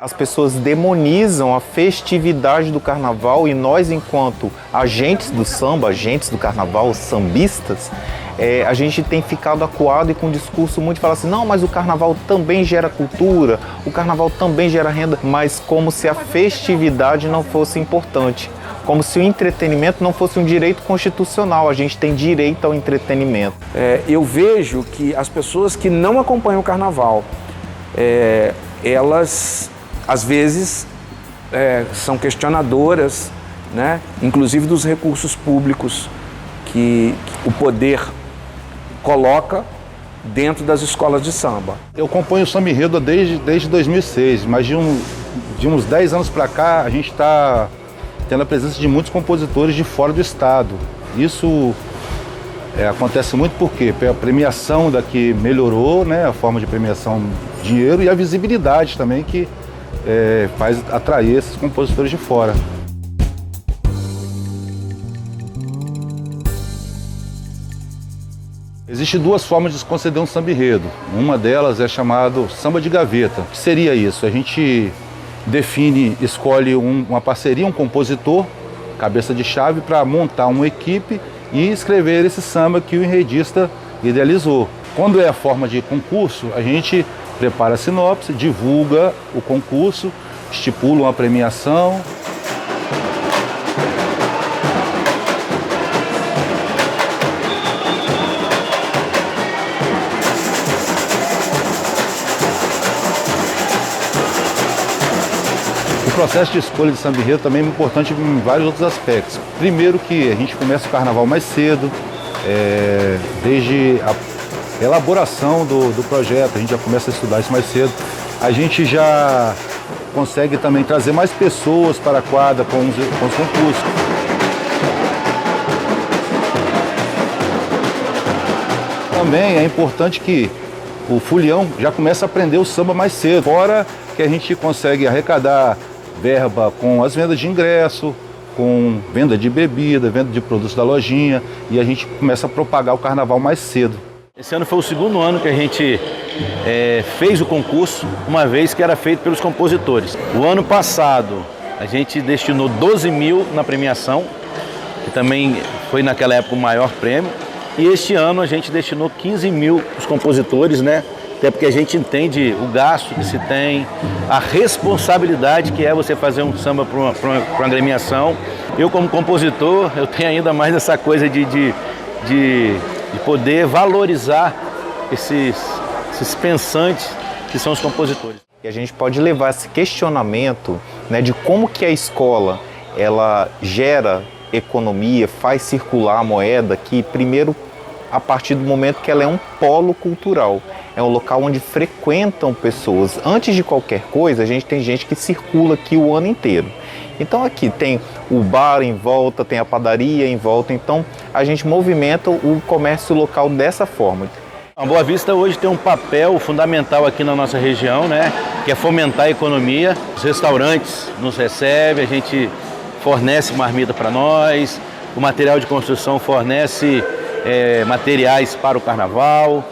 As pessoas demonizam a festividade do carnaval e nós, enquanto agentes do samba, agentes do carnaval, sambistas, a gente tem ficado acuado e com um discurso muito fala assim, não, mas o carnaval também gera cultura, o carnaval também gera renda, mas como se a festividade não fosse importante, como se o entretenimento não fosse um direito constitucional, a gente tem direito ao entretenimento. Eu vejo que as pessoas que não acompanham o carnaval, elas às vezes são questionadoras, né? Inclusive dos recursos públicos que o poder coloca dentro das escolas de samba. Eu acompanho o samba enredo desde 2006, mas de uns 10 anos para cá a gente está tendo a presença de muitos compositores de fora do estado. Isso acontece muito porque a premiação daqui melhorou, né? A forma de premiação, dinheiro e a visibilidade também que faz atrair esses compositores de fora. Existem duas formas de se conceder um samba enredo. Uma delas é chamado samba de gaveta. O que seria isso? A gente escolhe uma parceria, um compositor, cabeça de chave, para montar uma equipe e escrever esse samba que o enredista idealizou. Quando é a forma de concurso, a gente prepara a sinopse, divulga o concurso, estipula uma premiação. O processo de escolha de samba enredo também é importante em vários outros aspectos. Primeiro que a gente começa o carnaval mais cedo, desde a elaboração do projeto, a gente já começa a estudar isso mais cedo. A gente já consegue também trazer mais pessoas para a quadra com os concursos. Também é importante que o folião já comece a aprender o samba mais cedo, fora que a gente consegue arrecadar verba com as vendas de ingresso, com venda de bebida, venda de produtos da lojinha, e a gente começa a propagar o carnaval mais cedo. Esse ano foi o segundo ano que a gente fez o concurso, uma vez que era feito pelos compositores. O ano passado a gente destinou 12 mil na premiação, que também foi naquela época o maior prêmio, e este ano a gente destinou 15 mil para os compositores, né? Até porque a gente entende o gasto que se tem, a responsabilidade que é você fazer um samba para uma agremiação. Eu, como compositor, eu tenho ainda mais essa coisa de poder valorizar esses pensantes que são os compositores. E a gente pode levar esse questionamento, né, de como que a escola ela gera economia, faz circular a moeda, que primeiro a partir do momento que ela é um polo cultural. É um local onde frequentam pessoas. Antes de qualquer coisa, a gente tem gente que circula aqui o ano inteiro. Então aqui tem o bar em volta, tem a padaria em volta, então a gente movimenta o comércio local dessa forma. A Boa Vista hoje tem um papel fundamental aqui na nossa região, né? Que é fomentar a economia. Os restaurantes nos recebem, a gente fornece marmita para nós, o material de construção fornece materiais para o carnaval,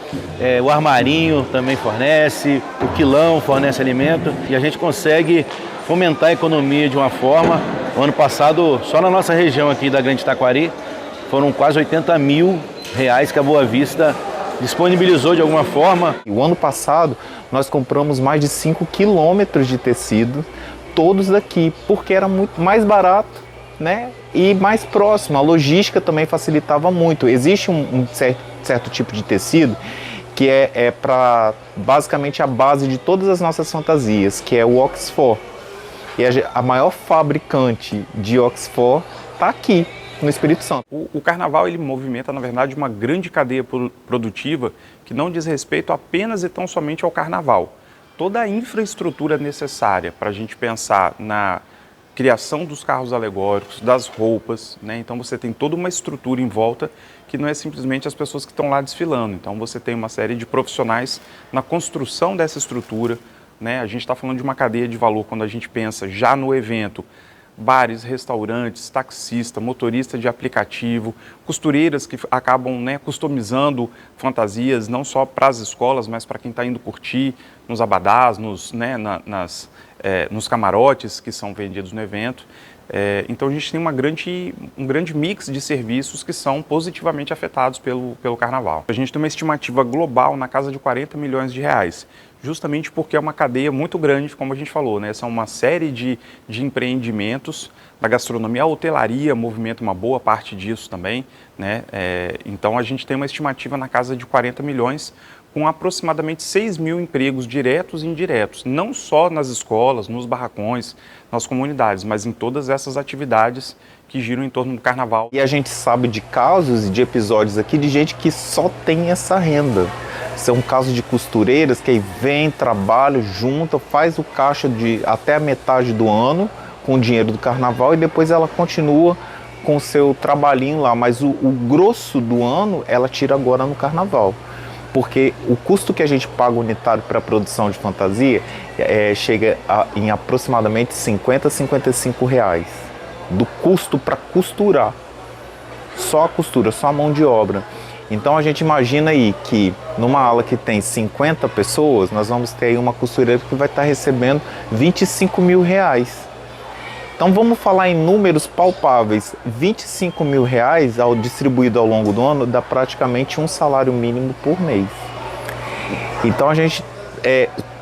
o armarinho também fornece, o quilão fornece alimento e a gente consegue fomentar a economia de uma forma. O ano passado, só na nossa região aqui da Grande Taquari, foram quase 80 mil reais que a Boa Vista disponibilizou de alguma forma. O ano passado nós compramos mais de 5 quilômetros de tecido, todos daqui, porque era muito mais barato, né? E mais próximo, a logística também facilitava muito. Existe um certo tipo de tecido que é para basicamente a base de todas as nossas fantasias, que é o Oxford. E a maior fabricante de Oxford está aqui, no Espírito Santo. O carnaval ele movimenta, na verdade, uma grande cadeia produtiva que não diz respeito apenas e tão somente ao carnaval. Toda a infraestrutura necessária para a gente pensar na criação dos carros alegóricos, das roupas, né? Então você tem toda uma estrutura em volta que não é simplesmente as pessoas que estão lá desfilando. Então você tem uma série de profissionais na construção dessa estrutura, né? A gente está falando de uma cadeia de valor quando a gente pensa já no evento, bares, restaurantes, taxista, motorista de aplicativo, costureiras que acabam, né, customizando fantasias não só para as escolas, mas para quem está indo curtir nos abadás, nas nos camarotes que são vendidos no evento. Então a gente tem um grande mix de serviços que são positivamente afetados pelo carnaval. A gente tem uma estimativa global na casa de 40 milhões de reais, justamente porque é uma cadeia muito grande, como a gente falou, né? São uma série de empreendimentos. Da gastronomia, a hotelaria movimenta uma boa parte disso também, né? Então a gente tem uma estimativa na casa de 40 milhões, com aproximadamente 6 mil empregos diretos e indiretos, não só nas escolas, nos barracões, nas comunidades, mas em todas essas atividades que giram em torno do carnaval. E a gente sabe de casos e de episódios aqui de gente que só tem essa renda. São casos de costureiras que aí vem, trabalha, junta, faz o caixa de até a metade do ano com o dinheiro do carnaval e depois ela continua com o seu trabalhinho lá, mas o grosso do ano ela tira agora no carnaval. Porque o custo que a gente paga unitário para a produção de fantasia chega em aproximadamente 50 a 55 reais do custo para costurar. Só a costura, só a mão de obra. Então a gente imagina aí que numa ala que tem 50 pessoas, nós vamos ter aí uma costureira que vai estar recebendo 25 mil reais. Então vamos falar em números palpáveis. 25 mil reais distribuído ao longo do ano dá praticamente um salário mínimo por mês. Então a gente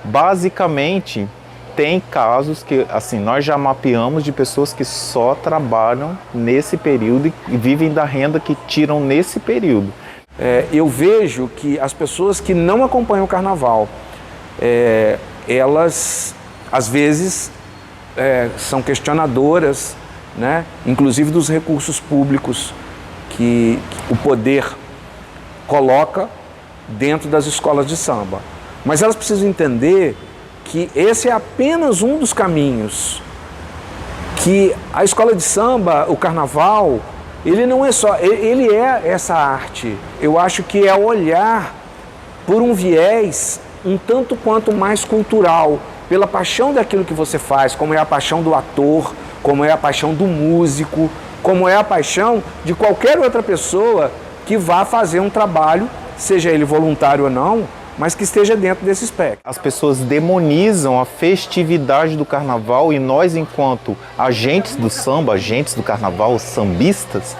basicamente tem casos que assim nós já mapeamos de pessoas que só trabalham nesse período e vivem da renda que tiram nesse período. Eu vejo que as pessoas que não acompanham o carnaval, elas às vezes são questionadoras, né? Inclusive dos recursos públicos que o poder coloca dentro das escolas de samba. Mas elas precisam entender que esse é apenas um dos caminhos, que a escola de samba, o carnaval, ele não é só, ele é essa arte. Eu acho que é olhar por um viés um tanto quanto mais cultural, pela paixão daquilo que você faz, como é a paixão do ator, como é a paixão do músico, como é a paixão de qualquer outra pessoa que vá fazer um trabalho, seja ele voluntário ou não, mas que esteja dentro desse espectro. As pessoas demonizam a festividade do carnaval e nós, enquanto agentes do samba, agentes do carnaval, sambistas,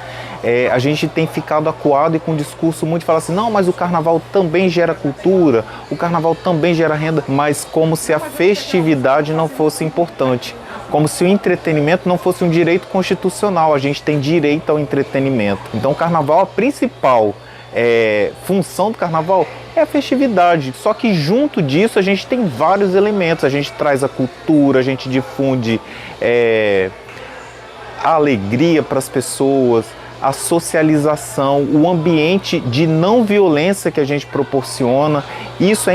a gente tem ficado acuado e com um discurso muito falar assim, não, mas o carnaval também gera cultura, o carnaval também gera renda, mas como se a festividade não fosse importante, como se o entretenimento não fosse um direito constitucional, a gente tem direito ao entretenimento. Então o carnaval, a principal função do carnaval é a festividade, só que junto disso a gente tem vários elementos, a gente traz a cultura, a gente difunde a alegria para as pessoas, a socialização, o ambiente de não violência que a gente proporciona. Isso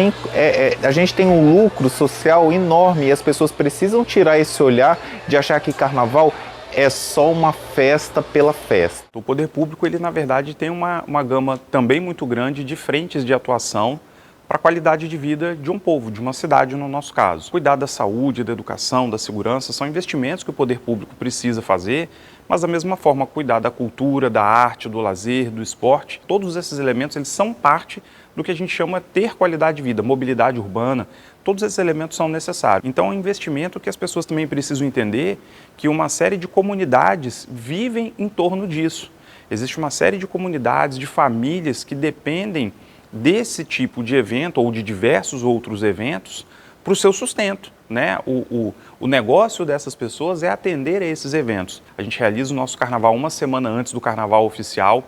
a gente tem um lucro social enorme e as pessoas precisam tirar esse olhar de achar que carnaval é só uma festa pela festa. O poder público, ele na verdade tem uma gama também muito grande de frentes de atuação para a qualidade de vida de um povo, de uma cidade no nosso caso. Cuidar da saúde, da educação, da segurança, são investimentos que o poder público precisa fazer, mas da mesma forma cuidar da cultura, da arte, do lazer, do esporte, todos esses elementos eles são parte do que a gente chama ter qualidade de vida, mobilidade urbana, todos esses elementos são necessários. Então é um investimento que as pessoas também precisam entender que uma série de comunidades vivem em torno disso. Existe uma série de comunidades, de famílias que dependem desse tipo de evento ou de diversos outros eventos para o seu sustento, né? O negócio dessas pessoas é atender a esses eventos. A gente realiza o nosso carnaval uma semana antes do carnaval oficial,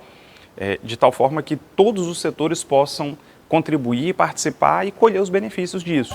de tal forma que todos os setores possam contribuir, participar e colher os benefícios disso.